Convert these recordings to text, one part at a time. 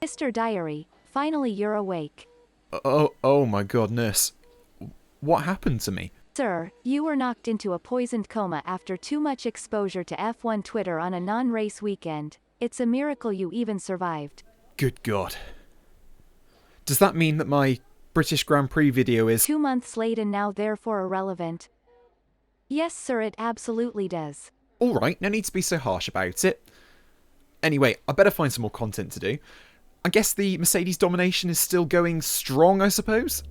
Mr. Diary, finally you're awake. Oh my goodness. What happened to me? Sir, you were knocked into a poisoned coma after too much exposure to F1 Twitter on a non-race weekend. It's a miracle you even survived. Good God. Does that mean that my British Grand Prix video is 2 months late and now therefore irrelevant? Yes, sir, it absolutely does. alright? No need to be so harsh about it. Anyway, I better find some more content to do. I guess the Mercedes domination is still going strong, I suppose?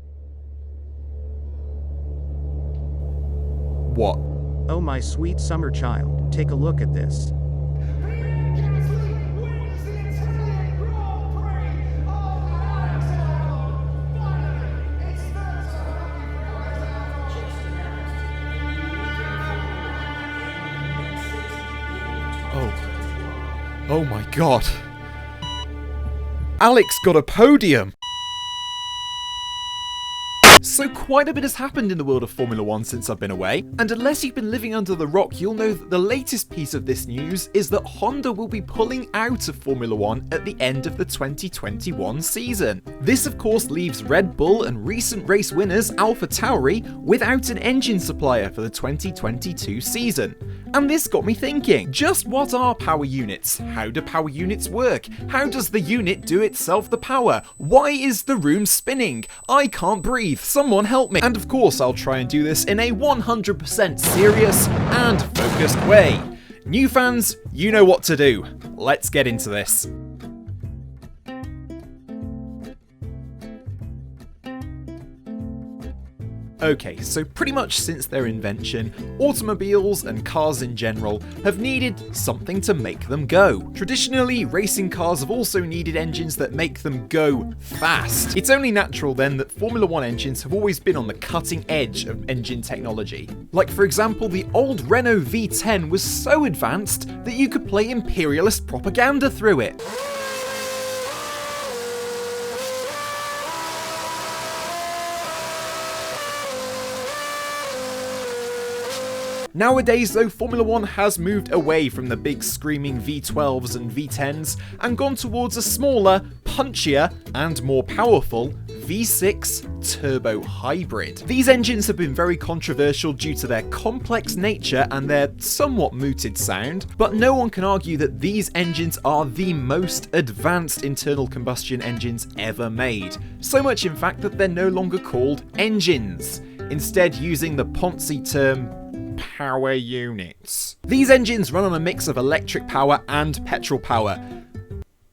What? Oh my sweet summer child, take a look at this. Oh my God. Alex got a podium! So quite a bit has happened in the world of Formula 1 since I've been away, and unless you've been living under the rock, you'll know that the latest piece of this news is that Honda will be pulling out of Formula 1 at the end of the 2021 season. This of course leaves Red Bull and recent race winners AlphaTauri without an engine supplier for the 2022 season. And this got me thinking, just what are power units? How do power units work? How does the unit do itself the power? Why is the room spinning? I can't breathe, someone help me! And of course I'll try and do this in a 100% serious and focused way. New fans, you know what to do. Let's get into this. Okay, so pretty much since their invention, automobiles and cars in general have needed something to make them go. Traditionally, racing cars have also needed engines that make them go fast. It's only natural then that Formula 1 engines have always been on the cutting edge of engine technology. Like for example, the old Renault V10 was so advanced that you could play imperialist propaganda through it. Nowadays though, Formula 1 has moved away from the big screaming V12s and V10s and gone towards a smaller, punchier and more powerful V6 turbo hybrid. These engines have been very controversial due to their complex nature and their somewhat mooted sound, but no one can argue that these engines are the most advanced internal combustion engines ever made. So much in fact that they're no longer called engines, instead using the poncy term power units. These engines run on a mix of electric power and petrol power,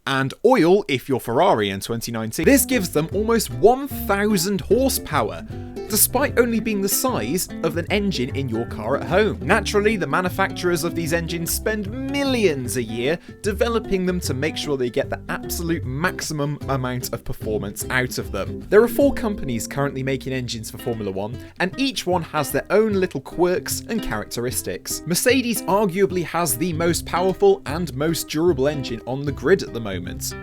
and oil if you're Ferrari in 2019. This gives them almost 1,000 horsepower, despite only being the size of an engine in your car at home. Naturally, the manufacturers of these engines spend millions a year developing them to make sure they get the absolute maximum amount of performance out of them. There are 4 companies currently making engines for Formula 1, and each one has their own little quirks and characteristics. Mercedes arguably has the most powerful and most durable engine on the grid at the moment.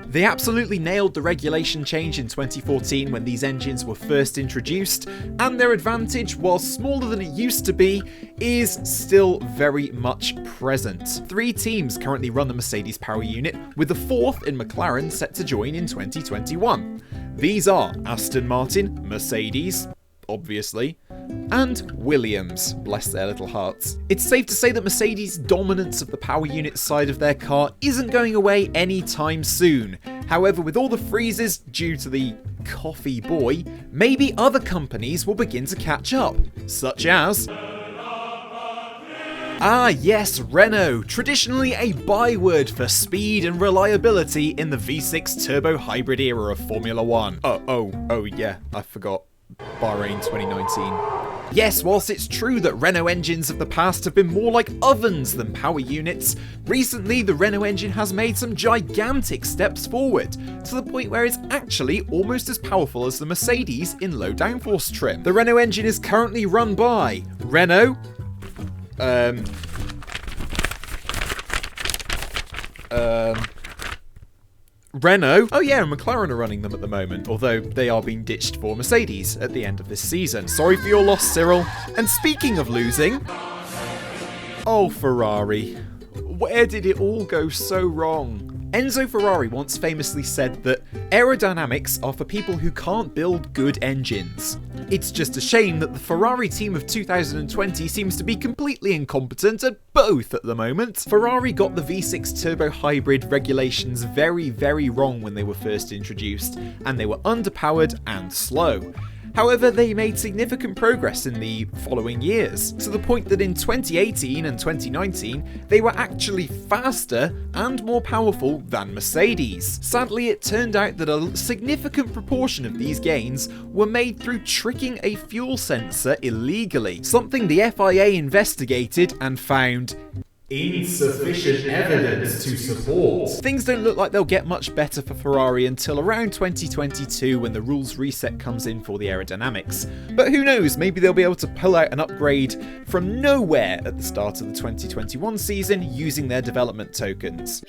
They absolutely nailed the regulation change in 2014 when these engines were first introduced, and their advantage, while smaller than it used to be, is still very much present. 3 teams currently run the Mercedes power unit, with the 4th in McLaren set to join in 2021. These are Aston Martin, Mercedes, obviously, and Williams, bless their little hearts. It's safe to say that Mercedes' dominance of the power unit side of their car isn't going away anytime soon. However, with all the freezes due to the coffee boy, maybe other companies will begin to catch up, such as yes, Renault, traditionally a byword for speed and reliability in the V6 turbo hybrid era of Formula 1. Oh yeah, I forgot. Bahrain 2019. Yes, whilst it's true that Renault engines of the past have been more like ovens than power units, recently the Renault engine has made some gigantic steps forward, to the point where it's actually almost as powerful as the Mercedes in low downforce trim. The Renault engine is currently run by Renault, Renault. Oh yeah, and McLaren are running them at the moment, although they are being ditched for Mercedes at the end of this season. Sorry for your loss, Cyril. And speaking of losing, oh Ferrari, where did it all go so wrong? Enzo Ferrari once famously said that aerodynamics are for people who can't build good engines. It's just a shame that the Ferrari team of 2020 seems to be completely incompetent at both at the moment. Ferrari got the V6 turbo hybrid regulations very, very wrong when they were first introduced, and they were underpowered and slow. However, they made significant progress in the following years, to the point that in 2018 and 2019, they were actually faster and more powerful than Mercedes. Sadly, it turned out that a significant proportion of these gains were made through tricking a fuel sensor illegally, something the FIA investigated and found insufficient evidence to support. Things don't look like they'll get much better for Ferrari until around 2022 when the rules reset comes in for the aerodynamics. But who knows, maybe they'll be able to pull out an upgrade from nowhere at the start of the 2021 season using their development tokens.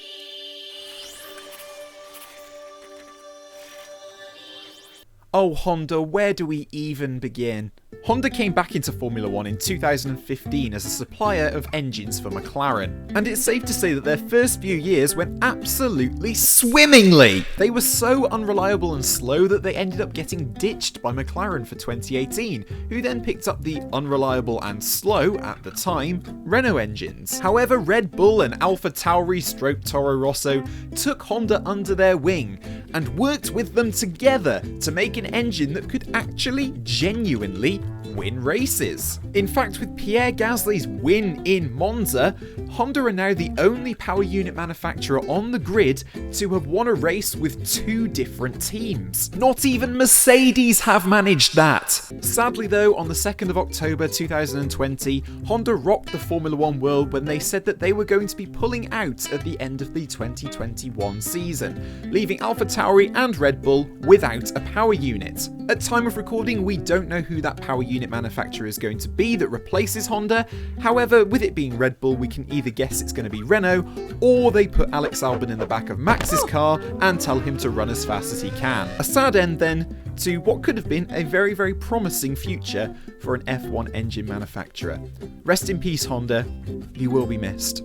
Oh, Honda, where do we even begin? Honda came back into Formula 1 in 2015 as a supplier of engines for McLaren, and it's safe to say that their first few years went absolutely swimmingly. They were so unreliable and slow that they ended up getting ditched by McLaren for 2018, who then picked up the unreliable and slow, at the time, Renault engines. However, Red Bull and AlphaTauri / Toro Rosso took Honda under their wing and worked with them together to make an engine that could actually genuinely win races. In fact, with Pierre Gasly's win in Monza, Honda are now the only power unit manufacturer on the grid to have won a race with two different teams. Not even Mercedes have managed that. Sadly though, on the 2nd of October 2020, Honda rocked the Formula 1 world when they said that they were going to be pulling out at the end of the 2021 season, leaving AlphaTauri and Red Bull without a power unit. At time of recording, we don't know who that power unit manufacturer is going to be that replaces Honda. However, with it being Red Bull, we can either guess it's going to be Renault, or they put Alex Albon in the back of Max's car and tell him to run as fast as he can. A sad end then to what could have been a very, very promising future for an F1 engine manufacturer. Rest in peace, Honda. You will be missed.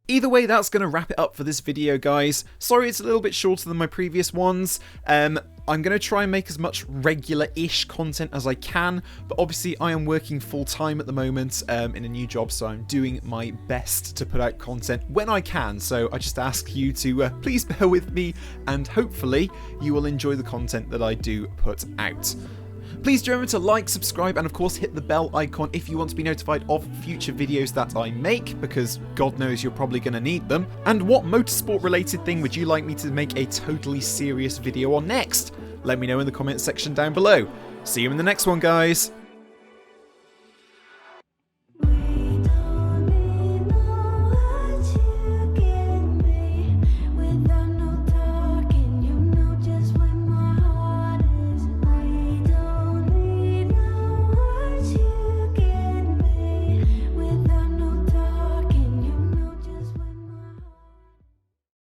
Either way, that's going to wrap it up for this video, guys. Sorry it's a little bit shorter than my previous ones. I'm going to try and make as much regular-ish content as I can, but obviously I am working full-time at the moment in a new job, so I'm doing my best to put out content when I can. So I just ask you to please bear with me, and hopefully you will enjoy the content that I do put out. Please do remember to like, subscribe, and of course hit the bell icon if you want to be notified of future videos that I make, because God knows you're probably going to need them. And what motorsport related thing would you like me to make a totally serious video on next? Let me know in the comments section down below. See you in the next one, guys.